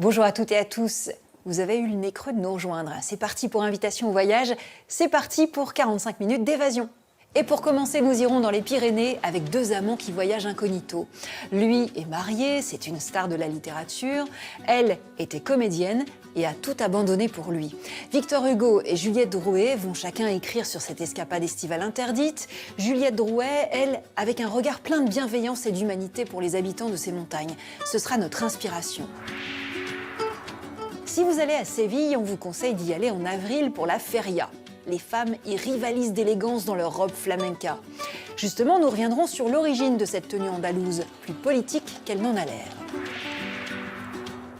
Bonjour à toutes et à tous. Vous avez eu le nez creux de nous rejoindre. C'est parti pour Invitation au voyage. C'est parti pour 45 minutes d'évasion. Et pour commencer, nous irons dans les Pyrénées avec deux amants qui voyagent incognito. Lui est marié, c'est une star de la littérature. Elle était comédienne et a tout abandonné pour lui. Victor Hugo et Juliette Drouet vont chacun écrire sur cette escapade estivale interdite. Juliette Drouet, elle, avec un regard plein de bienveillance et d'humanité pour les habitants de ces montagnes. Ce sera notre inspiration. Si vous allez à Séville, on vous conseille d'y aller en avril pour la feria. Les femmes y rivalisent d'élégance dans leurs robes flamenca. Justement, nous reviendrons sur l'origine de cette tenue andalouse, plus politique qu'elle n'en a l'air.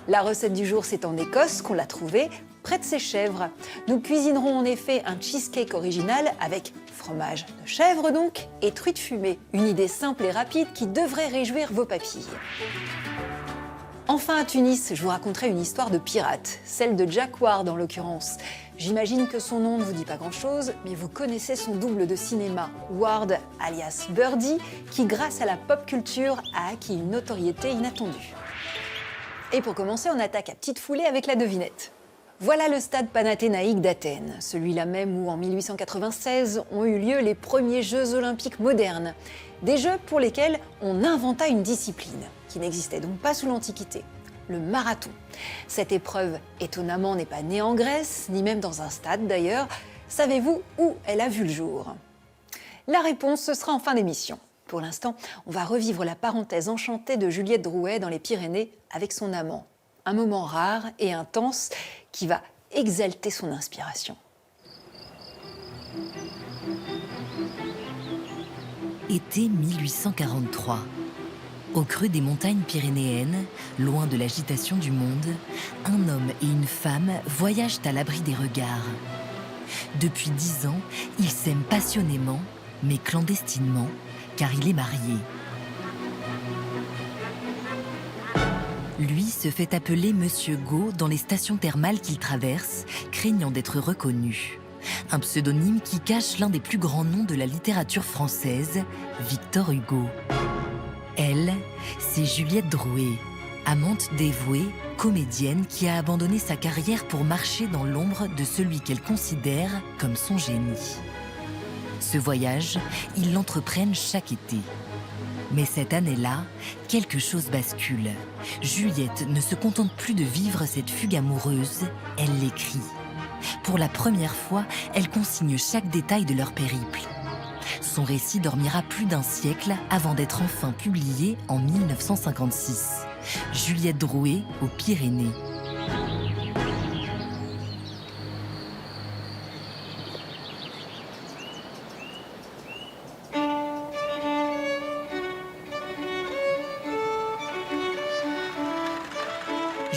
La recette du jour, c'est en Écosse qu'on l'a trouvée, près de ses chèvres. Nous cuisinerons en effet un cheesecake original avec fromage de chèvre donc et truite fumée. Une idée simple et rapide qui devrait réjouir vos papilles. Enfin à Tunis, je vous raconterai une histoire de pirate, celle de Jack Ward en l'occurrence. J'imagine que son nom ne vous dit pas grand-chose, mais vous connaissez son double de cinéma, Ward alias Birdie, qui grâce à la pop culture a acquis une notoriété inattendue. Et pour commencer, on attaque à petite foulée avec la devinette. Voilà le stade panathénaïque d'Athènes, celui-là même où en 1896 ont eu lieu les premiers Jeux olympiques modernes. Des jeux pour lesquels on inventa une discipline, qui n'existait donc pas sous l'Antiquité, le marathon. Cette épreuve, étonnamment, n'est pas née en Grèce, ni même dans un stade d'ailleurs. Savez-vous où elle a vu le jour? La réponse, ce sera en fin d'émission. Pour l'instant, on va revivre la parenthèse enchantée de Juliette Drouet dans les Pyrénées avec son amant. Un moment rare et intense qui va exalter son inspiration. Été 1843. Au creux des montagnes pyrénéennes, loin de l'agitation du monde, un homme et une femme voyagent à l'abri des regards. Depuis 10 ans, ils s'aiment passionnément, mais clandestinement, car il est marié. Lui se fait appeler Monsieur Go dans les stations thermales qu'il traverse, craignant d'être reconnu. Un pseudonyme qui cache l'un des plus grands noms de la littérature française, Victor Hugo. Elle, c'est Juliette Drouet, amante dévouée, comédienne qui a abandonné sa carrière pour marcher dans l'ombre de celui qu'elle considère comme son génie. Ce voyage, ils l'entreprennent chaque été. Mais cette année-là, quelque chose bascule. Juliette ne se contente plus de vivre cette fugue amoureuse, elle l'écrit. Pour la première fois, elle consigne chaque détail de leur périple. Son récit dormira plus d'un siècle avant d'être enfin publié en 1956. Juliette Drouet aux Pyrénées.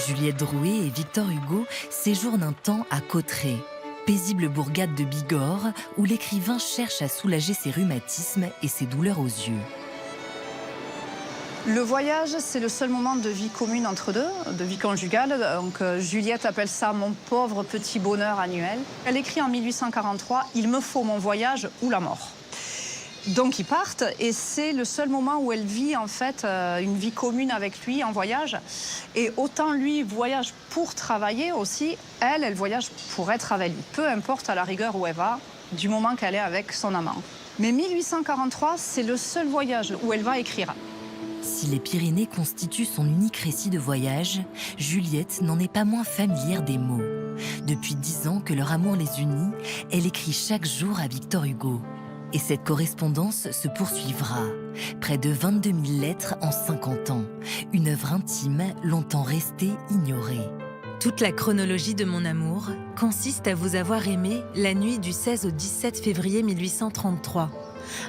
Juliette Drouet et Victor Hugo séjournent un temps à Cauterets, paisible bourgade de Bigorre où l'écrivain cherche à soulager ses rhumatismes et ses douleurs aux yeux. Le voyage, c'est le seul moment de vie commune entre deux, de vie conjugale. Donc, Juliette appelle ça « mon pauvre petit bonheur annuel ». Elle écrit en 1843 « Il me faut mon voyage ou la mort ». Donc ils partent et c'est le seul moment où elle vit en fait une vie commune avec lui en voyage. Et autant lui voyage pour travailler aussi, elle voyage pour être avec lui. Peu importe à la rigueur où elle va, du moment qu'elle est avec son amant. Mais 1843, c'est le seul voyage où elle va écrire. Si les Pyrénées constituent son unique récit de voyage, Juliette n'en est pas moins familière des mots. Depuis 10 ans que leur amour les unit, elle écrit chaque jour à Victor Hugo. Et cette correspondance se poursuivra. Près de 22 000 lettres en 50 ans. Une œuvre intime longtemps restée ignorée. Toute la chronologie de mon amour consiste à vous avoir aimé la nuit du 16 au 17 février 1833,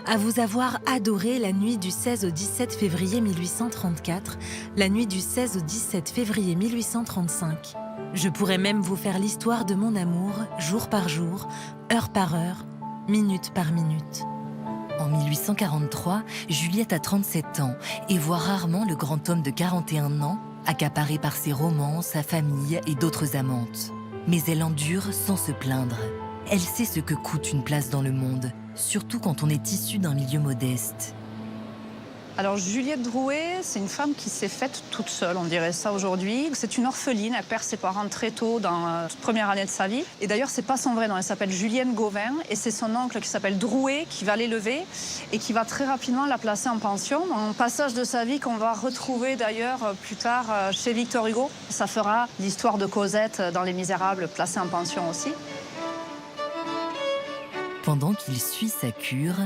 à vous avoir adoré la nuit du 16 au 17 février 1834, la nuit du 16 au 17 février 1835. Je pourrais même vous faire l'histoire de mon amour, jour par jour, heure par heure, minute par minute. En 1843, Juliette a 37 ans et voit rarement le grand homme de 41 ans, accaparé par ses romans, sa famille et d'autres amantes. Mais elle endure sans se plaindre. Elle sait ce que coûte une place dans le monde, surtout quand on est issu d'un milieu modeste. Alors Juliette Drouet, c'est une femme qui s'est faite toute seule, on dirait ça aujourd'hui. C'est une orpheline, elle perd ses parents très tôt dans la toute première année de sa vie. Et d'ailleurs, c'est pas son vrai nom, elle s'appelle Julienne Gauvin et c'est son oncle qui s'appelle Drouet qui va l'élever et qui va très rapidement la placer en pension. Un passage de sa vie qu'on va retrouver d'ailleurs plus tard chez Victor Hugo. Ça fera l'histoire de Cosette dans Les Misérables, placée en pension aussi. Pendant qu'il suit sa cure,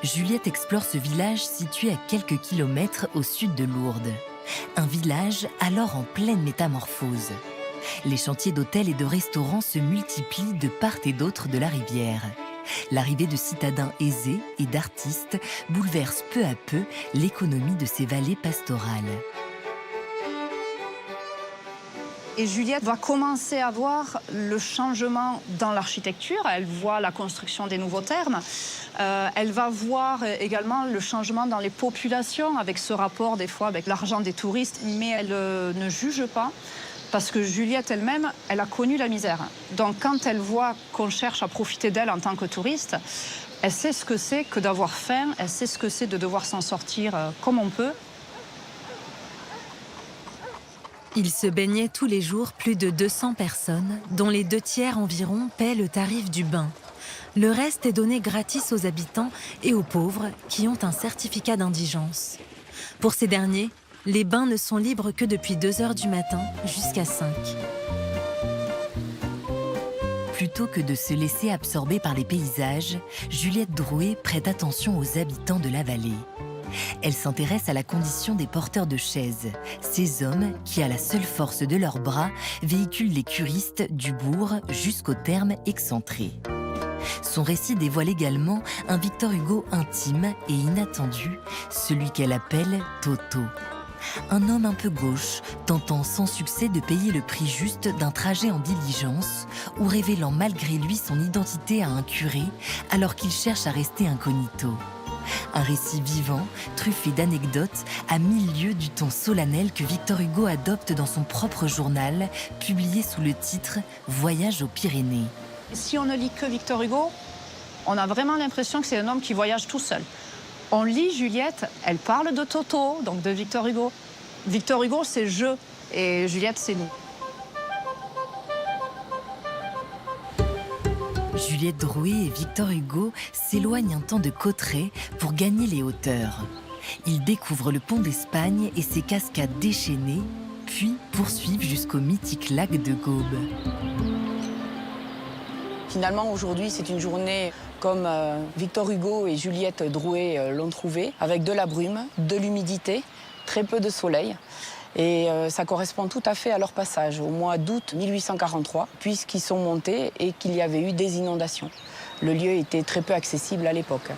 Juliette explore ce village situé à quelques kilomètres au sud de Lourdes. Un village alors en pleine métamorphose. Les chantiers d'hôtels et de restaurants se multiplient de part et d'autre de la rivière. L'arrivée de citadins aisés et d'artistes bouleverse peu à peu l'économie de ces vallées pastorales. Et Juliette va commencer à voir le changement dans l'architecture. Elle voit la construction des nouveaux thermes. Elle va voir également le changement dans les populations avec ce rapport des fois avec l'argent des touristes. Mais elle ne juge pas parce que Juliette elle-même, elle a connu la misère. Donc quand elle voit qu'on cherche à profiter d'elle en tant que touriste, elle sait ce que c'est que d'avoir faim. Elle sait ce que c'est de devoir s'en sortir comme on peut. Il se baignait tous les jours plus de 200 personnes, dont les 2/3 environ paient le tarif du bain. Le reste est donné gratis aux habitants et aux pauvres qui ont un certificat d'indigence. Pour ces derniers, les bains ne sont libres que depuis 2 heures du matin jusqu'à 5. Plutôt que de se laisser absorber par les paysages, Juliette Drouet prête attention aux habitants de la vallée. Elle s'intéresse à la condition des porteurs de chaises, ces hommes qui, à la seule force de leurs bras, véhiculent les curistes du bourg jusqu'au terme excentré. Son récit dévoile également un Victor Hugo intime et inattendu, celui qu'elle appelle Toto. Un homme un peu gauche, tentant sans succès de payer le prix juste d'un trajet en diligence ou révélant malgré lui son identité à un curé alors qu'il cherche à rester incognito. Un récit vivant, truffé d'anecdotes, à 1000 lieues du ton solennel que Victor Hugo adopte dans son propre journal, publié sous le titre « Voyage aux Pyrénées ». Si on ne lit que Victor Hugo, on a vraiment l'impression que c'est un homme qui voyage tout seul. On lit Juliette, elle parle de Toto, donc de Victor Hugo. Victor Hugo, c'est je, et Juliette, c'est nous. Juliette Drouet et Victor Hugo s'éloignent un temps de Cauterets pour gagner les hauteurs. Ils découvrent le pont d'Espagne et ses cascades déchaînées, puis poursuivent jusqu'au mythique lac de Gaube. Finalement, aujourd'hui, c'est une journée comme Victor Hugo et Juliette Drouet l'ont trouvée, avec de la brume, de l'humidité, très peu de soleil. Et ça correspond tout à fait à leur passage au mois d'août 1843, puisqu'ils sont montés et qu'il y avait eu des inondations. Le lieu était très peu accessible à l'époque.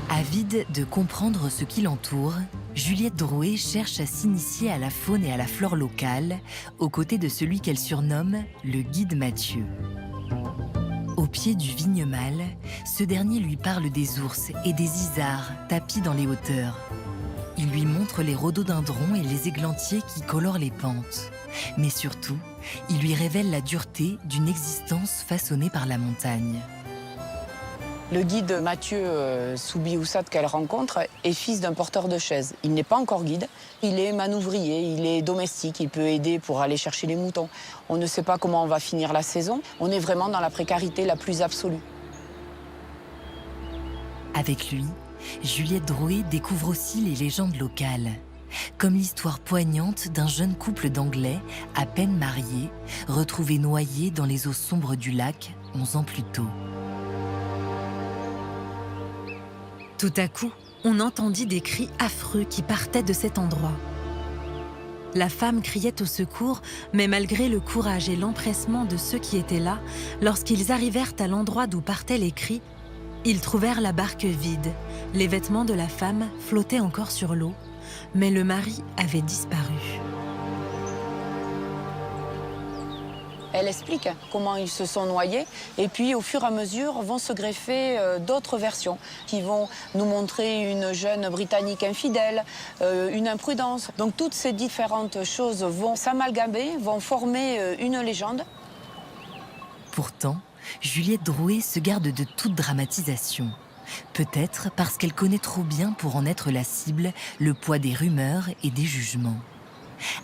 Avide de comprendre ce qui l'entoure, Juliette Drouet cherche à s'initier à la faune et à la flore locale, aux côtés de celui qu'elle surnomme le guide Mathieu. Au pied du Vignemale, ce dernier lui parle des ours et des isards tapis dans les hauteurs. Il lui montre les rhododendrons et les églantiers qui colorent les pentes. Mais surtout, il lui révèle la dureté d'une existence façonnée par la montagne. Le guide Mathieu Soubihoussat qu'elle rencontre est fils d'un porteur de chaise. Il n'est pas encore guide, il est manouvrier, il est domestique, il peut aider pour aller chercher les moutons. On ne sait pas comment on va finir la saison, on est vraiment dans la précarité la plus absolue. Avec lui, Juliette Drouet découvre aussi les légendes locales, comme l'histoire poignante d'un jeune couple d'Anglais, à peine mariés, retrouvé noyé dans les eaux sombres du lac 11 ans plus tôt. Tout à coup, on entendit des cris affreux qui partaient de cet endroit. La femme criait au secours, mais malgré le courage et l'empressement de ceux qui étaient là, lorsqu'ils arrivèrent à l'endroit d'où partaient les cris, ils trouvèrent la barque vide. Les vêtements de la femme flottaient encore sur l'eau, mais le mari avait disparu. Elle explique comment ils se sont noyés et puis au fur et à mesure vont se greffer d'autres versions qui vont nous montrer une jeune Britannique infidèle, une imprudence. Donc toutes ces différentes choses vont s'amalgamer, vont former une légende. Pourtant, Juliette Drouet se garde de toute dramatisation. Peut-être parce qu'elle connaît trop bien pour en être la cible le poids des rumeurs et des jugements.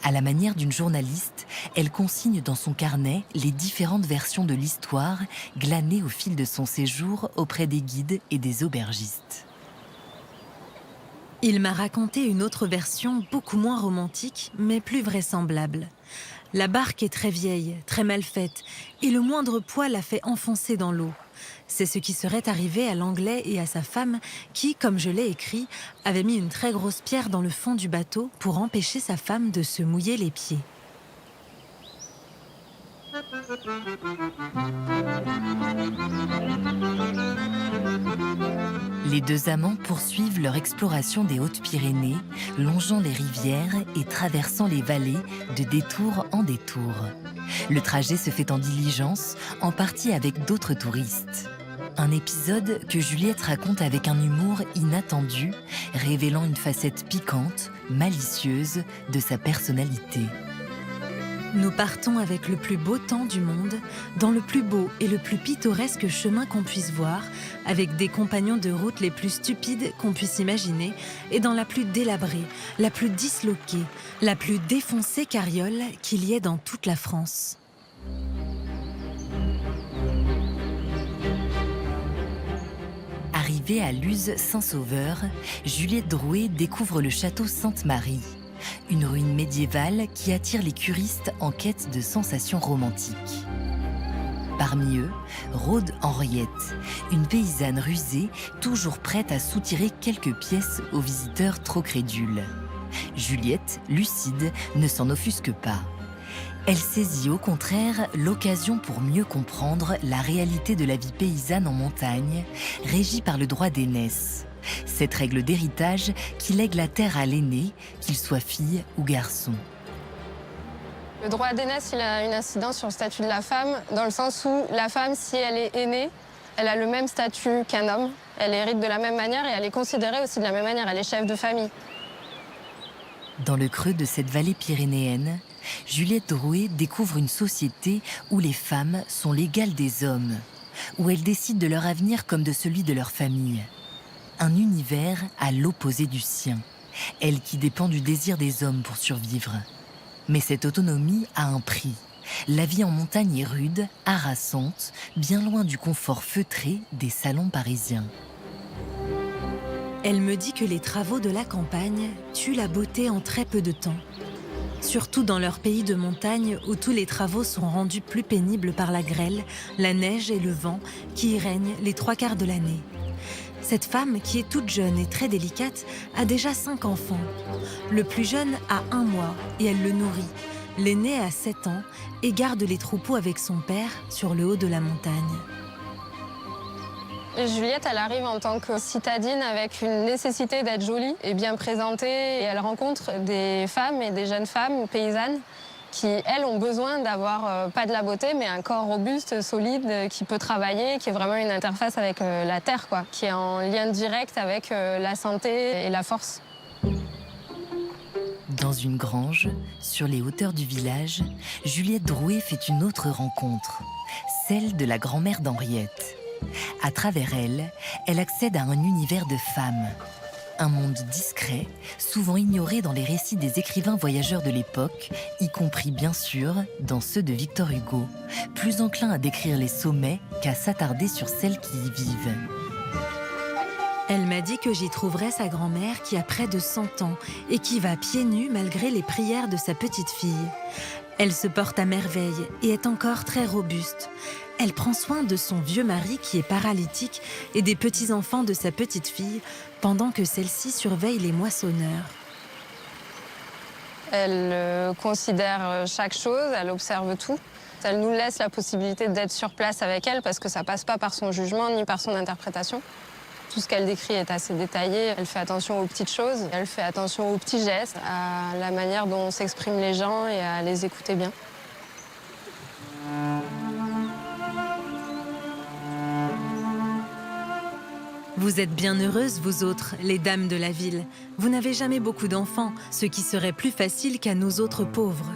À la manière d'une journaliste, elle consigne dans son carnet les différentes versions de l'histoire glanées au fil de son séjour auprès des guides et des aubergistes. Il m'a raconté une autre version beaucoup moins romantique, mais plus vraisemblable. La barque est très vieille, très mal faite, et le moindre poids l'a fait enfoncer dans l'eau. C'est ce qui serait arrivé à l'Anglais et à sa femme qui, comme je l'ai écrit, avait mis une très grosse pierre dans le fond du bateau pour empêcher sa femme de se mouiller les pieds. Les deux amants poursuivent leur exploration des Hautes-Pyrénées, longeant les rivières et traversant les vallées de détour en détour. Le trajet se fait en diligence, en partie avec d'autres touristes. Un épisode que Juliette raconte avec un humour inattendu, révélant une facette piquante, malicieuse de sa personnalité. Nous partons avec le plus beau temps du monde, dans le plus beau et le plus pittoresque chemin qu'on puisse voir, avec des compagnons de route les plus stupides qu'on puisse imaginer, et dans la plus délabrée, la plus disloquée, la plus défoncée carriole qu'il y ait dans toute la France. Arrivée à Luz-Saint-Sauveur, Juliette Drouet découvre le château Sainte-Marie, une ruine médiévale qui attire les curistes en quête de sensations romantiques. Parmi eux, rôde Henriette, une paysanne rusée, toujours prête à soutirer quelques pièces aux visiteurs trop crédules. Juliette, lucide, ne s'en offusque pas. Elle saisit au contraire l'occasion pour mieux comprendre la réalité de la vie paysanne en montagne, régie par le droit d'aînesse. Cette règle d'héritage qui lègue la terre à l'aîné, qu'il soit fille ou garçon. Le droit d'aînesse, il a une incidence sur le statut de la femme, dans le sens où la femme, si elle est aînée, elle a le même statut qu'un homme. Elle hérite de la même manière et elle est considérée aussi de la même manière. Elle est chef de famille. Dans le creux de cette vallée pyrénéenne, Juliette Drouet découvre une société où les femmes sont l'égale des hommes, où elles décident de leur avenir comme de celui de leur famille. Un univers à l'opposé du sien, elle qui dépend du désir des hommes pour survivre. Mais cette autonomie a un prix. La vie en montagne est rude, harassante, bien loin du confort feutré des salons parisiens. Elle me dit que les travaux de la campagne tuent la beauté en très peu de temps. Surtout dans leur pays de montagne où tous les travaux sont rendus plus pénibles par la grêle, la neige et le vent qui y règnent les 3/4 de l'année. Cette femme, qui est toute jeune et très délicate, a déjà 5 enfants. Le plus jeune a 1 mois et elle le nourrit. L'aîné a 7 ans et garde les troupeaux avec son père sur le haut de la montagne. Et Juliette, elle arrive en tant que citadine avec une nécessité d'être jolie et bien présentée. Et elle rencontre des femmes et des jeunes femmes paysannes qui, elles, ont besoin d'avoir, pas de la beauté, mais un corps robuste, solide, qui peut travailler, qui est vraiment une interface avec la terre, quoi, qui est en lien direct avec la santé et la force. Dans une grange, sur les hauteurs du village, Juliette Drouet fait une autre rencontre, celle de la grand-mère d'Henriette. À travers elle, elle accède à un univers de femmes. Un monde discret, souvent ignoré dans les récits des écrivains voyageurs de l'époque, y compris bien sûr dans ceux de Victor Hugo, plus enclin à décrire les sommets qu'à s'attarder sur celles qui y vivent. Elle m'a dit que j'y trouverais sa grand-mère qui a près de 100 ans et qui va pieds nus malgré les prières de sa petite fille. Elle se porte à merveille et est encore très robuste. Elle prend soin de son vieux mari qui est paralytique et des petits-enfants de sa petite fille pendant que celle-ci surveille les moissonneurs. Elle considère chaque chose, elle observe tout. Elle nous laisse la possibilité d'être sur place avec elle parce que ça passe pas par son jugement ni par son interprétation. Tout ce qu'elle décrit est assez détaillé. Elle fait attention aux petites choses, elle fait attention aux petits gestes, à la manière dont s'expriment les gens et à les écouter bien. Vous êtes bien heureuses, vous autres, les dames de la ville. Vous n'avez jamais beaucoup d'enfants, ce qui serait plus facile qu'à nous autres pauvres.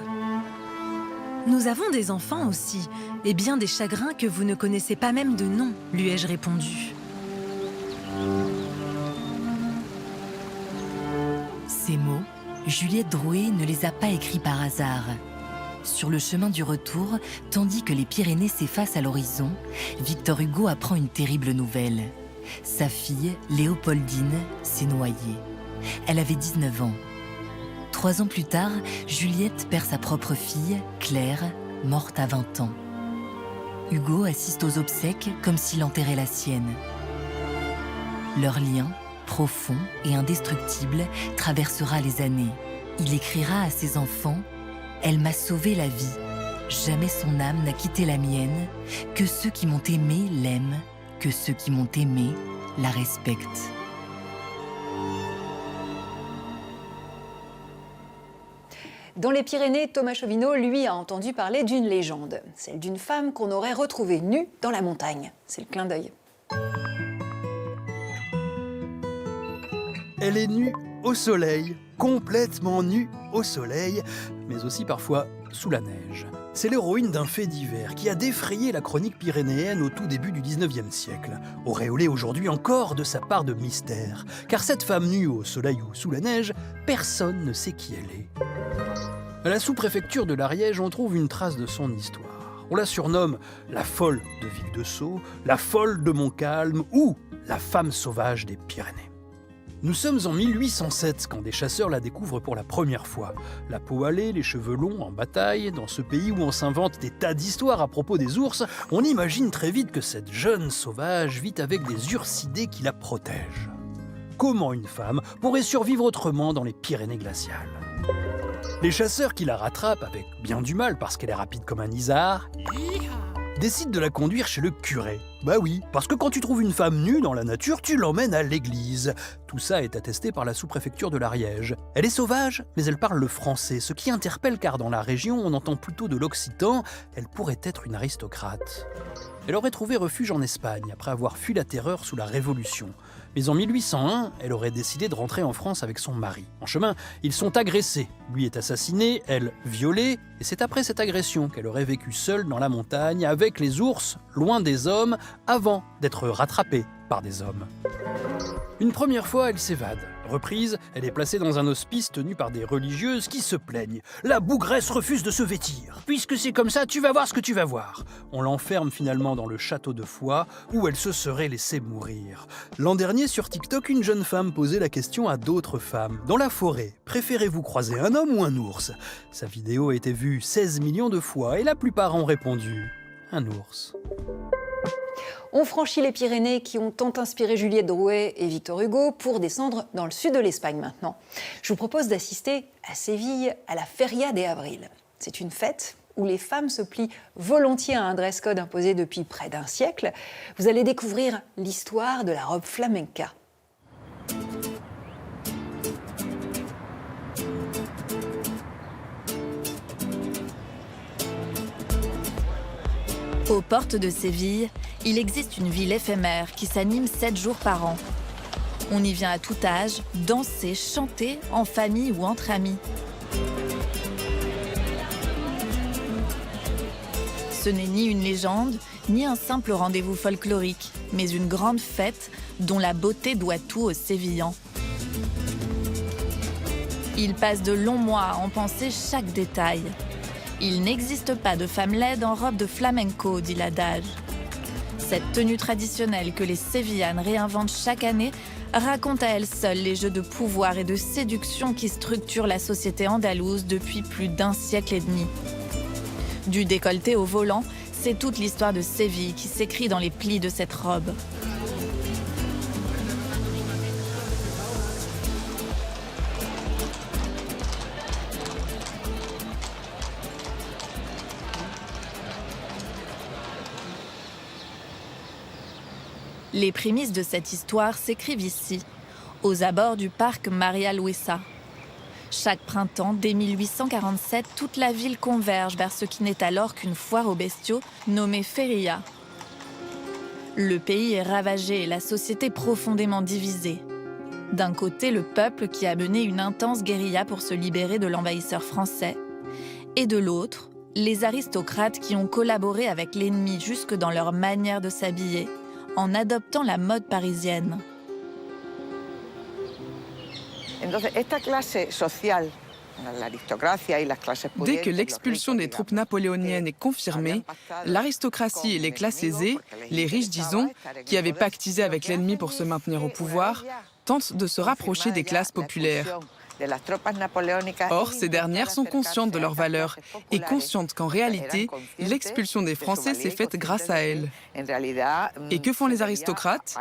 Nous avons des enfants aussi, et bien des chagrins que vous ne connaissez pas même de nom, lui ai-je répondu. Ces mots, Juliette Drouet ne les a pas écrits par hasard. Sur le chemin du retour, tandis que les Pyrénées s'effacent à l'horizon, Victor Hugo apprend une terrible nouvelle. Sa fille, Léopoldine, s'est noyée. Elle avait 19 ans. 3 ans plus tard, Juliette perd sa propre fille, Claire, morte à 20 ans. Hugo assiste aux obsèques comme s'il enterrait la sienne. Leur lien, profond et indestructible, traversera les années. Il écrira à ses enfants « Elle m'a sauvé la vie. Jamais son âme n'a quitté la mienne. Que ceux qui m'ont aimé l'aiment. Que ceux qui m'ont aimé la respectent. » Dans les Pyrénées, Thomas Chauvineau, lui, a entendu parler d'une légende, celle d'une femme qu'on aurait retrouvée nue dans la montagne. C'est le clin d'œil. Elle est nue au soleil, complètement nue au soleil, mais aussi parfois sous la neige. C'est l'héroïne d'un fait divers qui a défrayé la chronique pyrénéenne au tout début du 19e siècle, auréolée aujourd'hui encore de sa part de mystère, car cette femme nue au soleil ou sous la neige, personne ne sait qui elle est. À la sous-préfecture de l'Ariège, on trouve une trace de son histoire. On la surnomme la folle de Vic-de-Sceaux, la folle de Montcalm ou la femme sauvage des Pyrénées. Nous sommes en 1807 quand des chasseurs la découvrent pour la première fois. La peau hâlée, les cheveux longs, en bataille, dans ce pays où on s'invente des tas d'histoires à propos des ours, on imagine très vite que cette jeune sauvage vit avec des ursidés qui la protègent. Comment une femme pourrait survivre autrement dans les Pyrénées glaciales ? Les chasseurs qui la rattrapent, avec bien du mal parce qu'elle est rapide comme un isard, décident de la conduire chez le curé. Bah oui, parce que quand tu trouves une femme nue dans la nature, tu l'emmènes à l'église. Tout ça est attesté par la sous-préfecture de l'Ariège. Elle est sauvage, mais elle parle le français, ce qui interpelle car dans la région, on entend plutôt de l'occitan. Elle pourrait être une aristocrate. Elle aurait trouvé refuge en Espagne après avoir fui la terreur sous la Révolution. Mais en 1801, elle aurait décidé de rentrer en France avec son mari. En chemin, ils sont agressés. Lui est assassiné, elle violée. Et c'est après cette agression qu'elle aurait vécu seule dans la montagne, avec les ours, loin des hommes, avant d'être rattrapée par des hommes. Une première fois, elle s'évade. Reprise, elle est placée dans un hospice tenu par des religieuses qui se plaignent. La bougresse refuse de se vêtir. Puisque c'est comme ça, tu vas voir ce que tu vas voir. On l'enferme finalement dans le château de Foix, où elle se serait laissée mourir. L'an dernier, sur TikTok, une jeune femme posait la question à d'autres femmes. Dans la forêt, préférez-vous croiser un homme ou un ours ? Sa vidéo a été vue 16 millions de fois et la plupart ont répondu « un ours ». On franchit les Pyrénées qui ont tant inspiré Juliette Drouet et Victor Hugo pour descendre dans le sud de l'Espagne maintenant. Je vous propose d'assister à Séville à la Feria de Abril. C'est une fête où les femmes se plient volontiers à un dress code imposé depuis près d'un siècle. Vous allez découvrir l'histoire de la robe flamenca. Aux portes de Séville, il existe une ville éphémère qui s'anime 7 jours par an. On y vient à tout âge, danser, chanter, en famille ou entre amis. Ce n'est ni une légende, ni un simple rendez-vous folklorique, mais une grande fête dont la beauté doit tout aux Sévillans. Ils passent de longs mois à en penser chaque détail. Il n'existe pas de femme laide en robe de flamenco, dit l'adage. Cette tenue traditionnelle que les Sévillanes réinventent chaque année raconte à elle seule les jeux de pouvoir et de séduction qui structurent la société andalouse depuis plus d'un siècle et demi. Du décolleté au volant, c'est toute l'histoire de Séville qui s'écrit dans les plis de cette robe. Les prémices de cette histoire s'écrivent ici, aux abords du parc Maria Luisa. Chaque printemps, dès 1847, toute la ville converge vers ce qui n'est alors qu'une foire aux bestiaux nommée Feria. Le pays est ravagé et la société profondément divisée. D'un côté, le peuple qui a mené une intense guérilla pour se libérer de l'envahisseur français. Et de l'autre, les aristocrates qui ont collaboré avec l'ennemi jusque dans leur manière de s'habiller, en adoptant la mode parisienne. Dès que l'expulsion des troupes napoléoniennes est confirmée, l'aristocratie et les classes aisées, les riches disons, qui avaient pactisé avec l'ennemi pour se maintenir au pouvoir, tentent de se rapprocher des classes populaires. Or, ces dernières sont conscientes de leurs valeurs et conscientes qu'en réalité, l'expulsion des Français s'est faite grâce à elles. Et que font les aristocrates?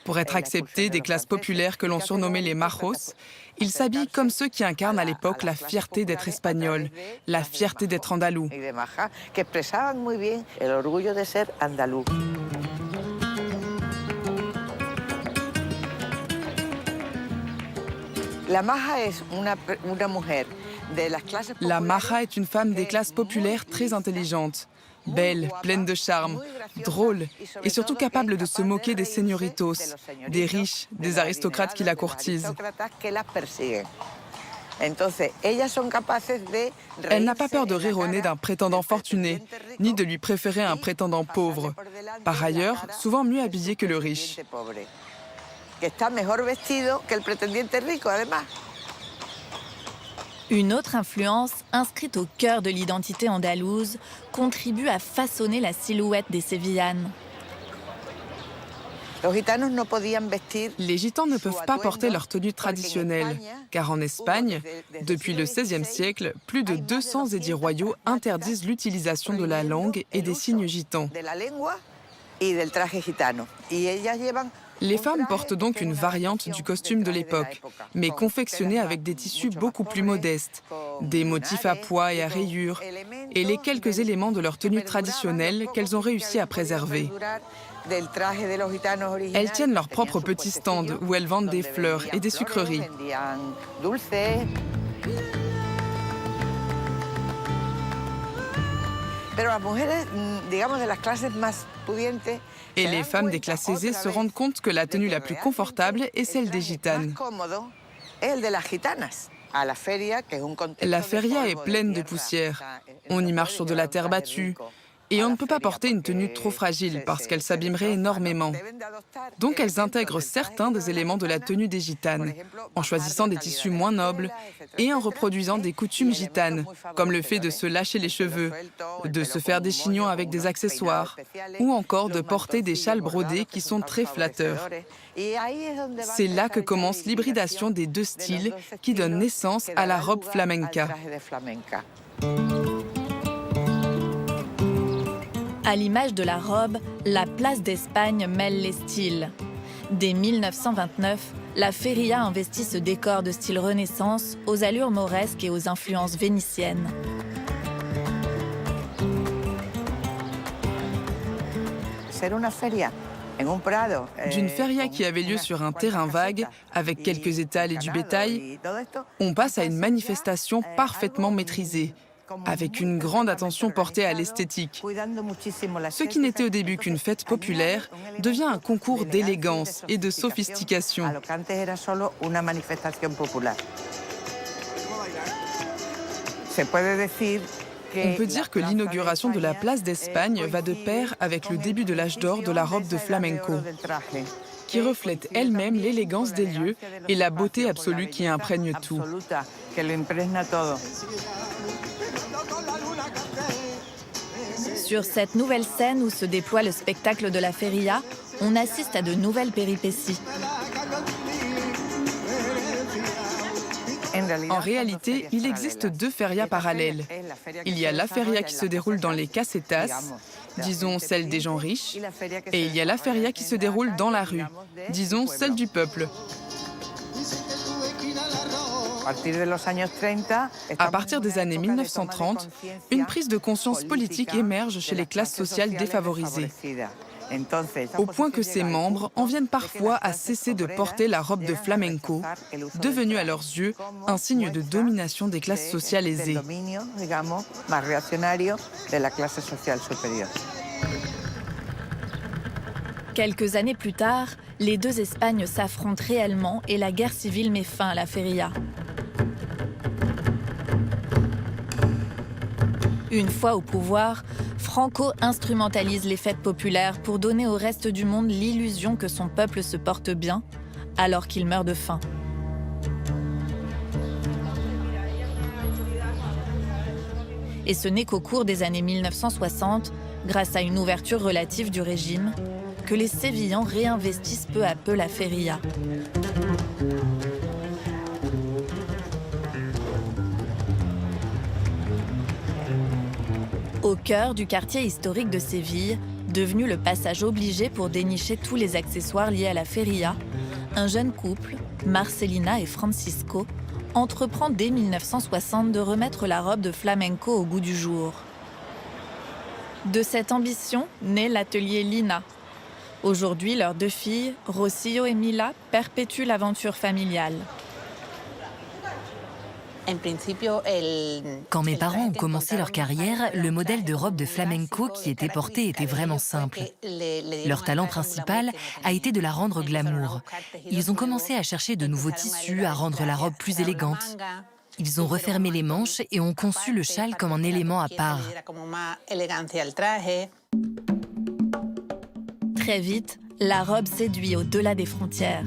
Pour être acceptés des classes populaires que l'on surnommait les majos, ils s'habillent comme ceux qui incarnent à l'époque la fierté d'être espagnols, la fierté d'être andalous. La maja est une femme des classes populaires très intelligente, belle, pleine de charme, drôle et surtout capable de se moquer des señoritos, des riches, des aristocrates qui la courtisent. Elle n'a pas peur de rironner d'un prétendant fortuné, ni de lui préférer un prétendant pauvre, par ailleurs souvent mieux habillé que le riche. Une autre influence, inscrite au cœur de l'identité andalouse, contribue à façonner la silhouette des Sévillanes. Les gitans ne peuvent pas porter leur tenue traditionnelle, car en Espagne, depuis le XVIe siècle, plus de 200 édits royaux interdisent l'utilisation de la langue et des signes gitans. Les femmes portent donc une variante du costume de l'époque, mais confectionnée avec des tissus beaucoup plus modestes, des motifs à pois et à rayures, et les quelques éléments de leur tenue traditionnelle qu'elles ont réussi à préserver. Elles tiennent leur propre petit stand où elles vendent des fleurs et des sucreries. Et les femmes des classes aisées se rendent compte que la tenue la plus confortable est celle des gitanes. La feria est pleine de poussière. On y marche sur de la terre battue. Et on ne peut pas porter une tenue trop fragile parce qu'elle s'abîmerait énormément. Donc elles intègrent certains des éléments de la tenue des gitanes, en choisissant des tissus moins nobles et en reproduisant des coutumes gitanes, comme le fait de se lâcher les cheveux, de se faire des chignons avec des accessoires, ou encore de porter des châles brodés qui sont très flatteurs. C'est là que commence l'hybridation des deux styles qui donne naissance à la robe flamenca. À l'image de la robe, la place d'Espagne mêle les styles. Dès 1929, la feria investit ce décor de style Renaissance aux allures mauresques et aux influences vénitiennes. D'une feria qui avait lieu sur un terrain vague, avec quelques étals et du bétail, on passe à une manifestation parfaitement maîtrisée, avec une grande attention portée à l'esthétique. Ce qui n'était au début qu'une fête populaire devient un concours d'élégance et de sophistication. On peut dire que l'inauguration de la place d'Espagne va de pair avec le début de l'âge d'or de la robe de flamenco, qui reflète elle-même l'élégance des lieux et la beauté absolue qui imprègne tout. Sur cette nouvelle scène où se déploie le spectacle de la feria, on assiste à de nouvelles péripéties. En réalité, il existe deux ferias parallèles. Il y a la feria qui se déroule dans les casetas, disons celle des gens riches, et il y a la feria qui se déroule dans la rue, disons celle du peuple. À partir des années 1930, une prise de conscience politique émerge chez les classes sociales défavorisées, au point que ses membres en viennent parfois à cesser de porter la robe de flamenco, devenue à leurs yeux un signe de domination des classes sociales aisées. Quelques années plus tard, les deux Espagnes s'affrontent réellement et la guerre civile met fin à la feria. Une fois au pouvoir, Franco instrumentalise les fêtes populaires pour donner au reste du monde l'illusion que son peuple se porte bien, alors qu'il meurt de faim. Et ce n'est qu'au cours des années 1960, grâce à une ouverture relative du régime, que les Sévillans réinvestissent peu à peu la feria. Au cœur du quartier historique de Séville, devenu le passage obligé pour dénicher tous les accessoires liés à la feria, un jeune couple, Marcelina et Francisco, entreprend dès 1960 de remettre la robe de flamenco au goût du jour. De cette ambition naît l'atelier Lina. Aujourd'hui, leurs 2 filles, Rocío et Mila, perpétuent l'aventure familiale. Quand mes parents ont commencé leur carrière, le modèle de robe de flamenco qui était porté était vraiment simple. Leur talent principal a été de la rendre glamour. Ils ont commencé à chercher de nouveaux tissus, à rendre la robe plus élégante. Ils ont refermé les manches et ont conçu le châle comme un élément à part. Très vite, la robe séduit au-delà des frontières.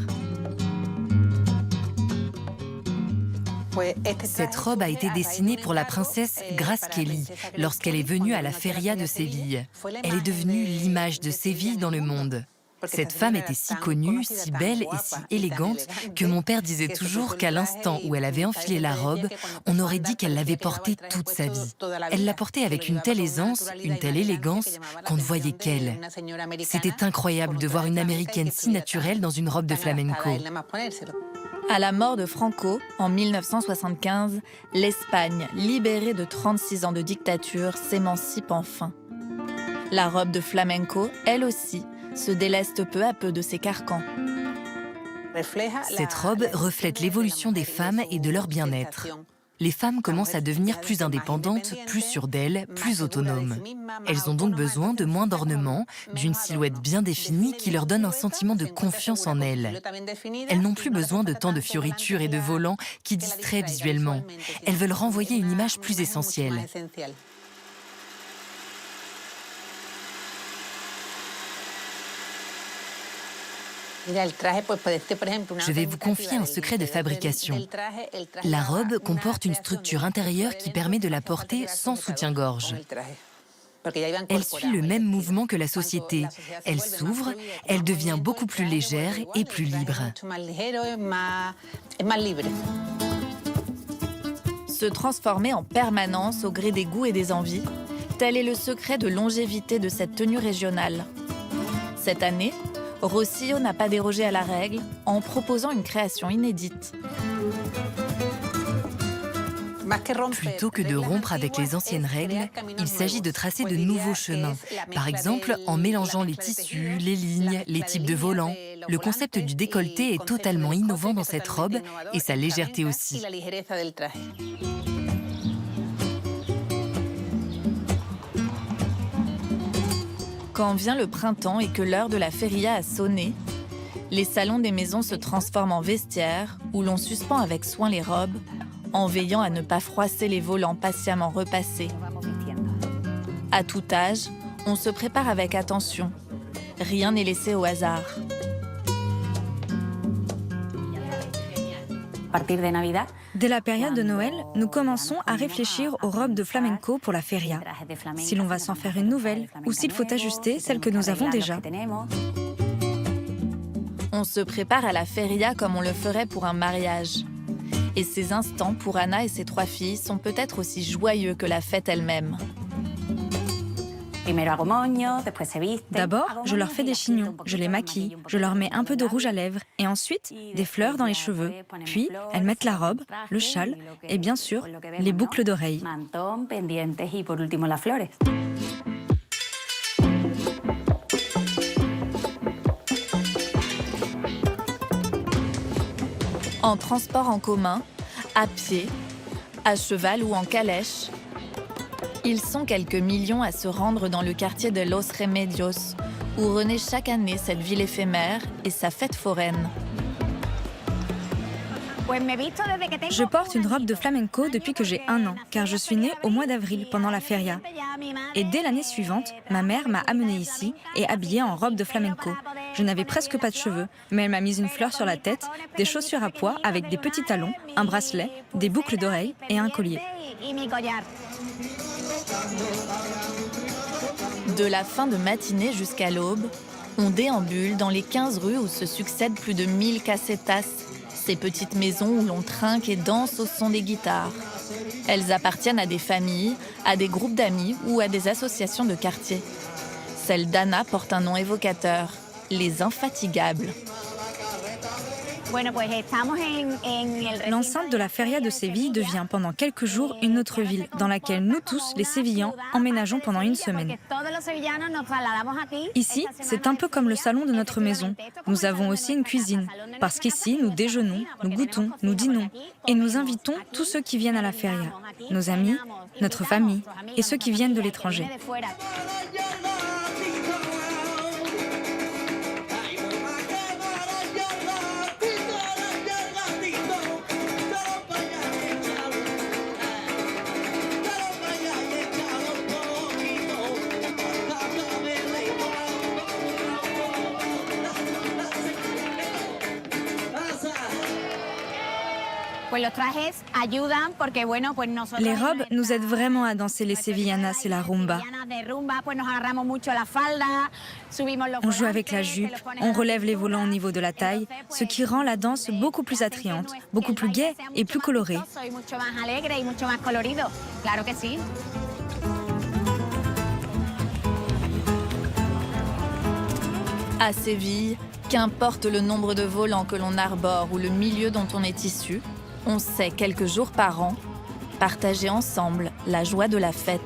Cette robe a été dessinée pour la princesse Grace Kelly lorsqu'elle est venue à la feria de Séville. Elle est devenue l'image de Séville dans le monde. Cette femme était si connue, si belle et si élégante que mon père disait toujours qu'à l'instant où elle avait enfilé la robe, on aurait dit qu'elle l'avait portée toute sa vie. Elle la portait avec une telle aisance, une telle élégance qu'on ne voyait qu'elle. C'était incroyable de voir une Américaine si naturelle dans une robe de flamenco. À la mort de Franco, en 1975, l'Espagne, libérée de 36 ans de dictature, s'émancipe enfin. La robe de flamenco, elle aussi, se déleste peu à peu de ses carcans. Cette robe reflète l'évolution des femmes et de leur bien-être. Les femmes commencent à devenir plus indépendantes, plus sûres d'elles, plus autonomes. Elles ont donc besoin de moins d'ornements, d'une silhouette bien définie qui leur donne un sentiment de confiance en elles. Elles n'ont plus besoin de tant de fioritures et de volants qui distraient visuellement. Elles veulent renvoyer une image plus essentielle. Je vais vous confier un secret de fabrication. La robe comporte une structure intérieure qui permet de la porter sans soutien-gorge. Elle suit le même mouvement que la société. Elle s'ouvre, elle devient beaucoup plus légère et plus libre. Se transformer en permanence au gré des goûts et des envies, tel est le secret de longévité de cette tenue régionale. Cette année, Rocío n'a pas dérogé à la règle en proposant une création inédite. Plutôt que de rompre avec les anciennes règles, il s'agit de tracer de nouveaux chemins. Par exemple, en mélangeant les tissus, les lignes, les types de volants. Le concept du décolleté est totalement innovant dans cette robe et sa légèreté aussi. Quand vient le printemps et que l'heure de la feria a sonné, les salons des maisons se transforment en vestiaires où l'on suspend avec soin les robes, en veillant à ne pas froisser les volants patiemment repassés. À tout âge, on se prépare avec attention. Rien n'est laissé au hasard. Dès la période de Noël, nous commençons à réfléchir aux robes de flamenco pour la feria. Si l'on va s'en faire une nouvelle ou s'il faut ajuster celle que nous avons déjà. On se prépare à la feria comme on le ferait pour un mariage. Et ces instants pour Anna et ses 3 filles sont peut-être aussi joyeux que la fête elle-même. D'abord, je leur fais des chignons, je les maquille, je leur mets un peu de rouge à lèvres et ensuite des fleurs dans les cheveux. Puis, elles mettent la robe, le châle et bien sûr, les boucles d'oreilles. En transport en commun, à pied, à cheval ou en calèche, ils sont quelques millions à se rendre dans le quartier de Los Remedios, où renaît chaque année cette ville éphémère et sa fête foraine. Je porte une robe de flamenco depuis que j'ai 1 an, car je suis née au mois d'avril pendant la feria. Et dès l'année suivante, ma mère m'a amenée ici et habillée en robe de flamenco. Je n'avais presque pas de cheveux, mais elle m'a mis une fleur sur la tête, des chaussures à pois avec des petits talons, un bracelet, des boucles d'oreilles et un collier. De la fin de matinée jusqu'à l'aube, on déambule dans les 15 rues où se succèdent plus de 1000 casetas, ces petites maisons où l'on trinque et danse au son des guitares. Elles appartiennent à des familles, à des groupes d'amis ou à des associations de quartier. Celle d'Anna porte un nom évocateur, les Infatigables. L'enceinte de la Feria de Séville devient pendant quelques jours une autre ville dans laquelle nous tous, les Sévillans, emménageons pendant une semaine. Ici, c'est un peu comme le salon de notre maison. Nous avons aussi une cuisine, parce qu'ici, nous déjeunons, nous goûtons, nous dînons et nous invitons tous ceux qui viennent à la Feria, nos amis, notre famille et ceux qui viennent de l'étranger. Les robes nous aident vraiment à danser les sevillanas et la rumba. On joue avec la jupe, on relève les volants au niveau de la taille, ce qui rend la danse beaucoup plus attrayante, beaucoup plus gaie et plus colorée. À Séville, qu'importe le nombre de volants que l'on arbore ou le milieu dont on est issu, on sait quelques jours par an partager ensemble la joie de la fête.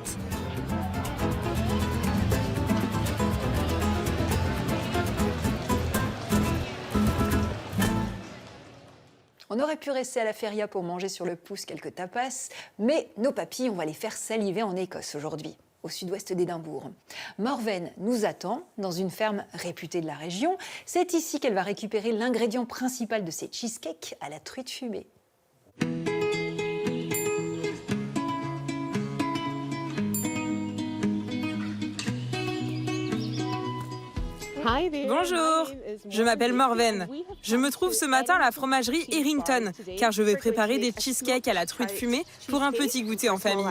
On aurait pu rester à la feria pour manger sur le pouce quelques tapas, mais nos papilles, on va les faire saliver en Écosse aujourd'hui, au sud-ouest d'Édimbourg. Morven nous attend dans une ferme réputée de la région. C'est ici qu'elle va récupérer l'ingrédient principal de ses cheesecakes à la truite fumée. Bonjour, je m'appelle Morven. Je me trouve ce matin à la fromagerie Errington, car je vais préparer des cheesecakes à la truite fumée pour un petit goûter en famille.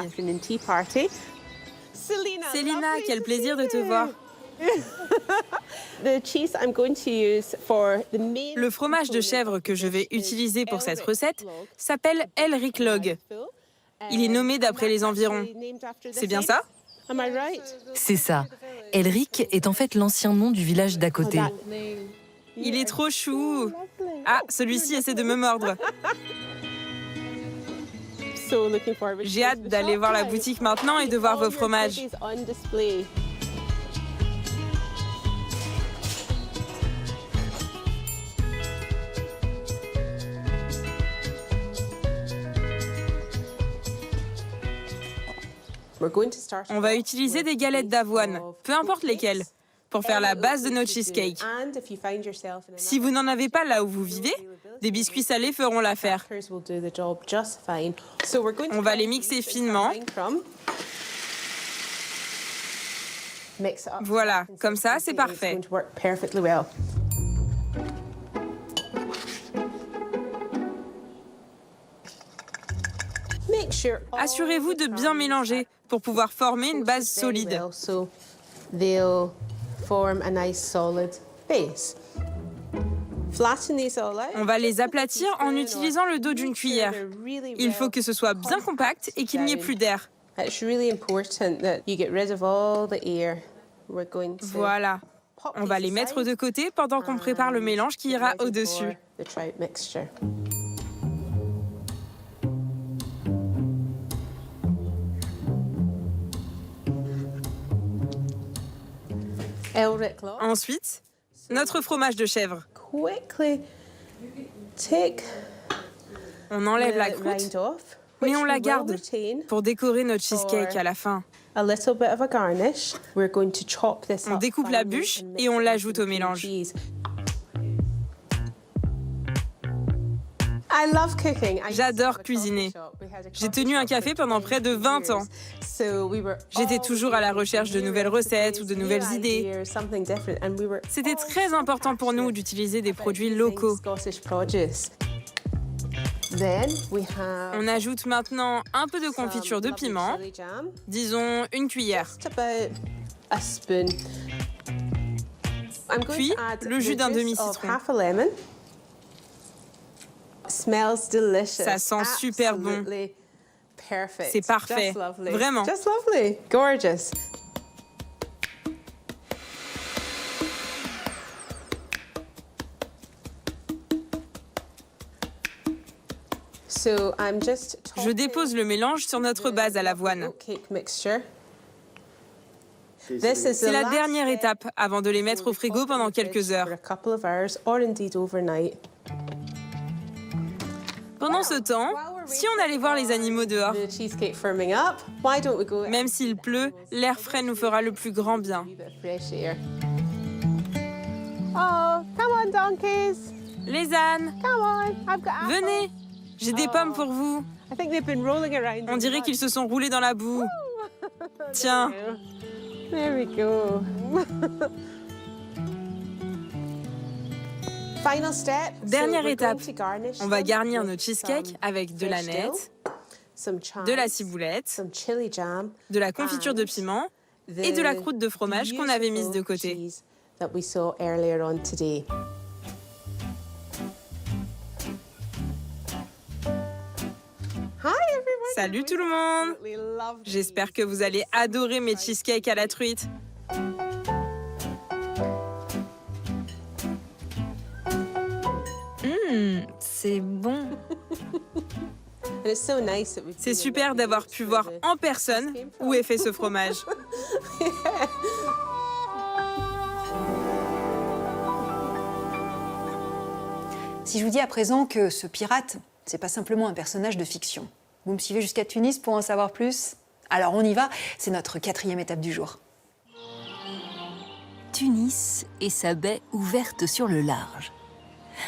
Célina, quel plaisir de te voir. Le fromage de chèvre que je vais utiliser pour cette recette s'appelle Elric Log. Il est nommé d'après les environs. C'est bien ça ? C'est ça. Elric est en fait l'ancien nom du village d'à côté. Il est trop chou. Ah, celui-ci essaie de me mordre. J'ai hâte d'aller voir la boutique maintenant et de voir vos fromages. On va utiliser des galettes d'avoine, peu importe lesquelles, pour faire la base de nos cheesecakes. Si vous n'en avez pas là où vous vivez, des biscuits salés feront l'affaire. On va les mixer finement. Voilà, comme ça, c'est parfait. Assurez-vous de bien mélanger pour pouvoir former une base solide. On va les aplatir en utilisant le dos d'une cuillère. Il faut que ce soit bien compact et qu'il n'y ait plus d'air. Voilà. On va les mettre de côté pendant qu'on prépare le mélange qui ira au-dessus. Ensuite, notre fromage de chèvre. On enlève la croûte, mais on la garde pour décorer notre cheesecake à la fin. On découpe la bûche et on l'ajoute au mélange. J'adore cuisiner. J'ai tenu un café pendant près de 20 ans. J'étais toujours à la recherche de nouvelles recettes ou de nouvelles idées. C'était très important pour nous d'utiliser des produits locaux. On ajoute maintenant un peu de confiture de piment, disons une cuillère. Puis le jus d'un demi-citron. Ça sent super bon. C'est parfait, vraiment. Je dépose le mélange sur notre base à l'avoine. C'est la dernière étape avant de les mettre au frigo pendant quelques heures. Pendant ce temps, si on allait voir les animaux dehors, même s'il pleut, l'air frais nous fera le plus grand bien. Les ânes, venez, j'ai des pommes pour vous. On dirait qu'ils se sont roulés dans la boue. Tiens. Dernière étape, on va garnir nos cheesecakes avec de la nette, de la ciboulette, de la confiture de piment et de la croûte de fromage qu'on avait mise de côté. Salut tout le monde! J'espère que vous allez adorer mes cheesecakes à la truite. C'est bon. C'est super d'avoir pu voir en personne où est fait ce fromage. Si je vous dis à présent que ce pirate, c'est pas simplement un personnage de fiction. Vous me suivez jusqu'à Tunis pour en savoir plus? Alors on y va, c'est notre 4e étape du jour. Tunis et sa baie ouverte sur le large.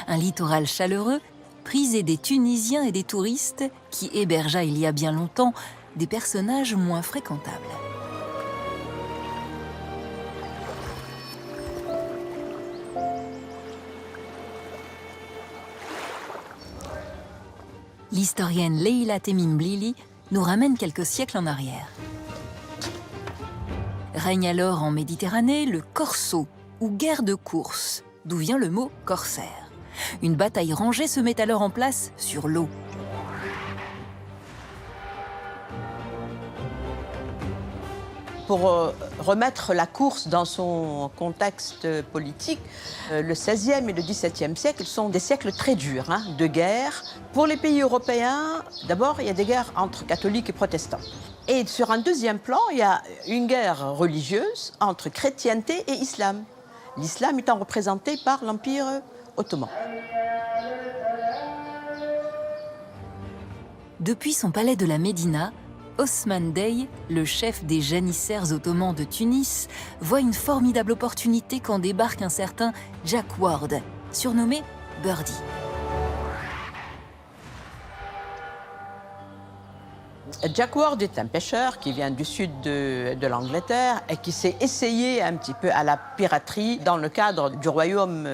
Un littoral chaleureux, prisé des Tunisiens et des touristes qui hébergea il y a bien longtemps des personnages moins fréquentables. L'historienne Leila Temim Blili nous ramène quelques siècles en arrière. Règne alors en Méditerranée le corso, ou guerre de course, d'où vient le mot corsaire. Une bataille rangée se met alors en place sur l'eau. Pour remettre la course dans son contexte politique, le XVIe et le XVIIe siècle sont des siècles très durs, de guerre. Pour les pays européens, d'abord, il y a des guerres entre catholiques et protestants. Et sur un deuxième plan, il y a une guerre religieuse entre chrétienté et islam. L'islam étant représenté par l'Empire ottoman. Depuis son palais de la Médina, Osman Bey, le chef des janissaires ottomans de Tunis, voit une formidable opportunité quand débarque un certain Jack Ward, surnommé Birdie. Jack Ward est un pêcheur qui vient du sud de l'Angleterre et qui s'est essayé un petit peu à la piraterie dans le cadre du royaume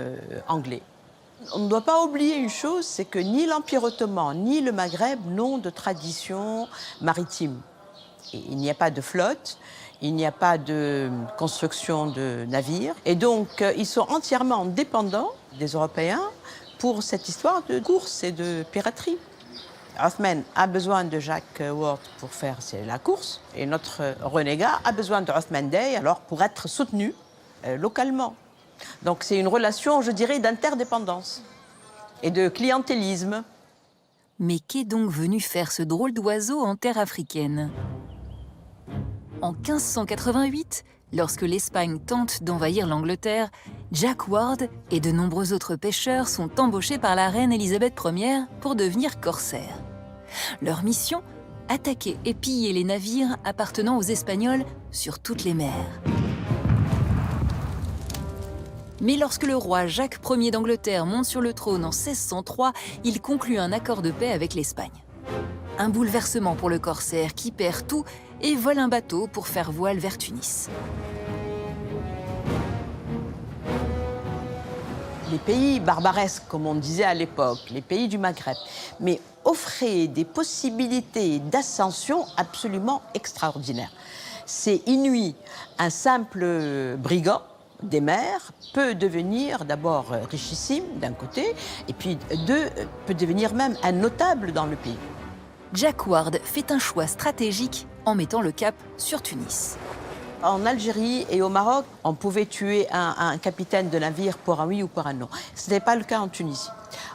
anglais. On ne doit pas oublier une chose, c'est que ni l'Empire ottoman ni le Maghreb n'ont de tradition maritime. Et il n'y a pas de flotte, il n'y a pas de construction de navires. Et donc, ils sont entièrement dépendants des Européens pour cette histoire de course et de piraterie. Othman a besoin de Jack Ward pour faire la course et notre renégat a besoin de Othman Bey alors pour être soutenu localement. Donc c'est une relation, je dirais, d'interdépendance et de clientélisme. Mais qu'est donc venu faire ce drôle d'oiseau en terre africaine? En 1588, lorsque l'Espagne tente d'envahir l'Angleterre, Jack Ward et de nombreux autres pêcheurs sont embauchés par la reine Élisabeth Ier pour devenir corsaires. Leur mission, attaquer et piller les navires appartenant aux Espagnols sur toutes les mers. Mais lorsque le roi Jacques Ier d'Angleterre monte sur le trône en 1603, il conclut un accord de paix avec l'Espagne. Un bouleversement pour le corsaire qui perd tout et vole un bateau pour faire voile vers Tunis. les pays barbaresques, comme on disait à l'époque, les pays du Maghreb, mais offraient des possibilités d'ascension absolument extraordinaires. C'est inouï. Un simple brigand des mers peut devenir d'abord richissime d'un côté, et puis peut devenir même un notable dans le pays. Jack Ward fait un choix stratégique en mettant le cap sur Tunis. En Algérie et au Maroc, on pouvait tuer un capitaine de navire pour un oui ou pour un non. Ce n'était pas le cas en Tunisie.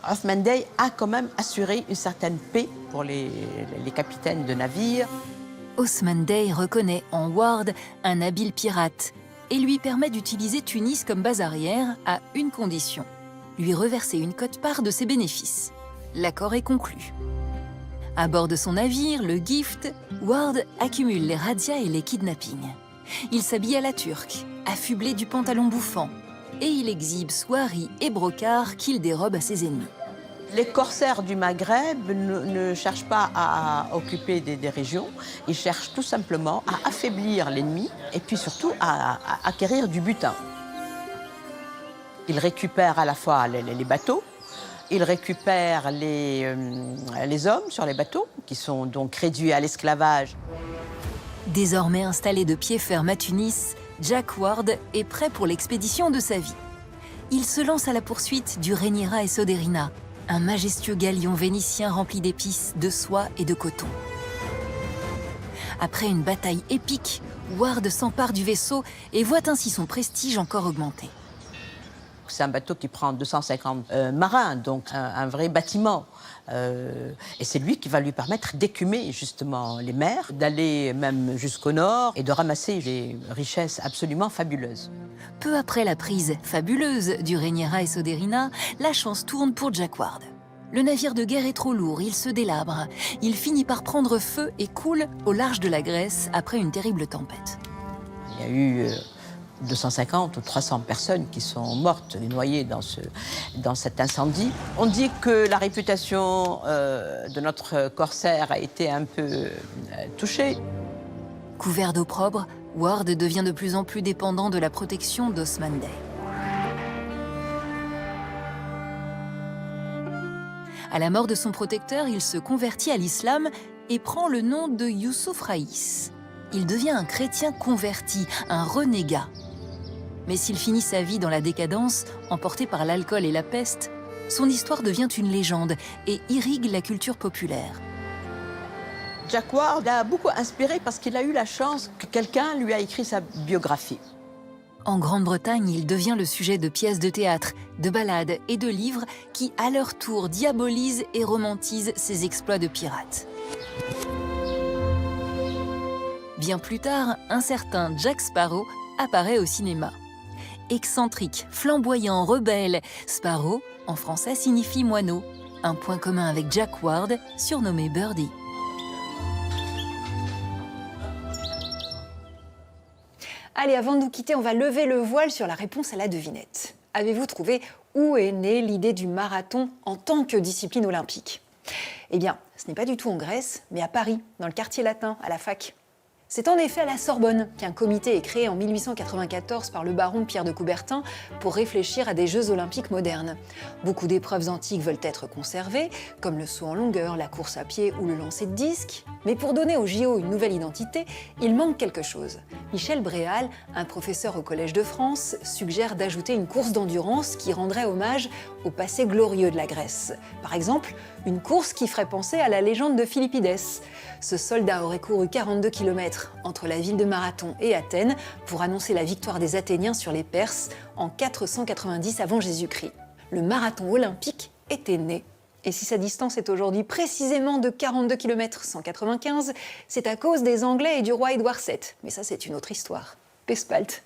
Othman Dey a quand même assuré une certaine paix pour les capitaines de navires. Othman Dey reconnaît en Ward un habile pirate et lui permet d'utiliser Tunis comme base arrière à une condition, lui reverser une quote-part de ses bénéfices. L'accord est conclu. À bord de son navire, le Gift, Ward accumule les razzias et les kidnappings. Il s'habille à la turque, affublé du pantalon bouffant, et il exhibe soieries et brocards qu'il dérobe à ses ennemis. Les corsaires du Maghreb ne cherchent pas à occuper des régions, ils cherchent tout simplement à affaiblir l'ennemi et puis surtout à acquérir du butin. Ils récupèrent à la fois les bateaux, ils récupèrent les hommes sur les bateaux, qui sont donc réduits à l'esclavage. Désormais installé de pied ferme à Tunis, Jack Ward est prêt pour l'expédition de sa vie. Il se lance à la poursuite du Rhainiera et Soderina, un majestueux galion vénitien rempli d'épices, de soie et de coton. Après une bataille épique, Ward s'empare du vaisseau et voit ainsi son prestige encore augmenter. C'est un bateau qui prend 250 marins, donc un vrai bâtiment. Et c'est lui qui va lui permettre d'écumer justement les mers, d'aller même jusqu'au nord et de ramasser des richesses absolument fabuleuses. Peu après la prise fabuleuse du Rhainiera et Soderina, la chance tourne pour Jack Ward. Le navire de guerre est trop lourd, il se délabre. Il finit par prendre feu et coule au large de la Grèce après une terrible tempête. Il y a eu 250 ou 300 personnes qui sont mortes et noyées dans cet incendie. On dit que la réputation de notre corsaire a été un peu touchée. Couvert d'opprobre, Ward devient de plus en plus dépendant de la protection d'Othman Dey. À la mort de son protecteur, il se convertit à l'islam et prend le nom de Youssouf Raïs. Il devient un chrétien converti, un renégat. Mais s'il finit sa vie dans la décadence, emporté par l'alcool et la peste, son histoire devient une légende et irrigue la culture populaire. Jack Ward a beaucoup inspiré parce qu'il a eu la chance que quelqu'un lui a écrit sa biographie. En Grande-Bretagne, il devient le sujet de pièces de théâtre, de ballades et de livres qui, à leur tour, diabolisent et romantisent ses exploits de pirate. Bien plus tard, un certain Jack Sparrow apparaît au cinéma. Excentrique, flamboyant, rebelle, Sparrow, en français, signifie moineau. Un point commun avec Jack Ward, surnommé Birdie. Allez, avant de nous quitter, on va lever le voile sur la réponse à la devinette. Avez-vous trouvé où est née l'idée du marathon en tant que discipline olympique? Eh bien, ce n'est pas du tout en Grèce, mais à Paris, dans le quartier latin, à la fac. C'est en effet à la Sorbonne qu'un comité est créé en 1894 par le baron Pierre de Coubertin pour réfléchir à des Jeux olympiques modernes. Beaucoup d'épreuves antiques veulent être conservées, comme le saut en longueur, la course à pied ou le lancer de disque. Mais pour donner aux JO une nouvelle identité, il manque quelque chose. Michel Bréal, un professeur au Collège de France, suggère d'ajouter une course d'endurance qui rendrait hommage au passé glorieux de la Grèce. Par exemple, une course qui ferait penser à la légende de Philippides. Ce soldat aurait couru 42 km entre la ville de Marathon et Athènes pour annoncer la victoire des Athéniens sur les Perses en 490 avant Jésus-Christ. Le marathon olympique était né. Et si sa distance est aujourd'hui précisément de 42 km 195, c'est à cause des Anglais et du roi Édouard VII. Mais ça, c'est une autre histoire. Pespalt.